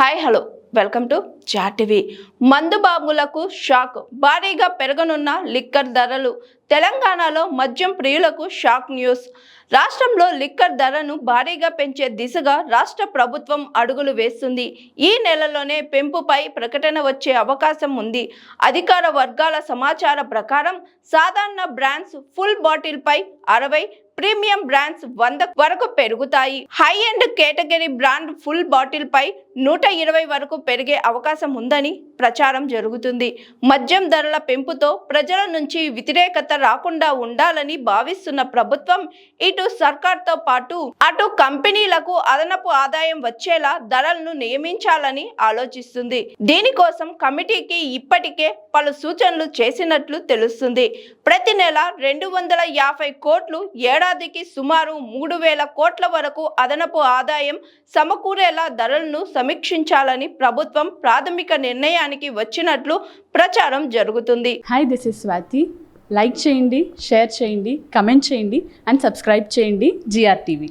Hi hello welcome to జాట్ TV. మందు బాబులకు షాక్, భారీగా పెరగనున్న లిక్కర్ ధరలు. తెలంగాణలో మద్యం ప్రియులకు షాక్ న్యూస్. రాష్ట్రంలో లిక్కర్ ధరను భారీగా పెంచే దిశగా రాష్ట్ర ప్రభుత్వం అడుగులు వేస్తుంది. ఈ నెలలోనే పెంపుపై ప్రకటన వచ్చే అవకాశం ఉంది. అధికార వర్గాల సమాచార ప్రకారం సాధారణ బ్రాండ్స్ ఫుల్ బాటిల్ పై 60, ప్రీమియం బ్రాండ్స్ 100 వరకు పెరుగుతాయి. High end category brand full bottle పై 120 వరకు పెరిగే అవకాశం ఉందని ప్రచారం జరుగుతుంది. మద్యం ధరల పెంపుతో ప్రజల నుంచి వ్యతిరేకత రాకుండా ఉండాలని భావిస్తున్న ప్రభుత్వం ఇటు సర్కార్తో పాటు అటు కంపెనీలకు అదనపు ఆదాయం వచ్చేలా ధరలను నియమించాలని ఆలోచిస్తుంది. దీనికోసం కమిటీకి ఇప్పటికే పలు సూచనలు చేసినట్లు తెలుస్తుంది. ప్రతి నెల 250 కోట్లు, ఏడాదికి సుమారు 3000 కోట్ల వరకు అదనపు ఆదాయం సమకూరేలా ధరలను సమీక్షించాలని ప్రభుత్వం ప్రాథమిక నిర్ణయానికి వచ్చినట్లు ప్రచారం జరుగుతుంది. Hi, this is Swathi. Like చేయండి, షేర్ చేయండి, కమెంట్ చేయండి అండ్ సబ్స్క్రైబ్ చేయండి GR TV.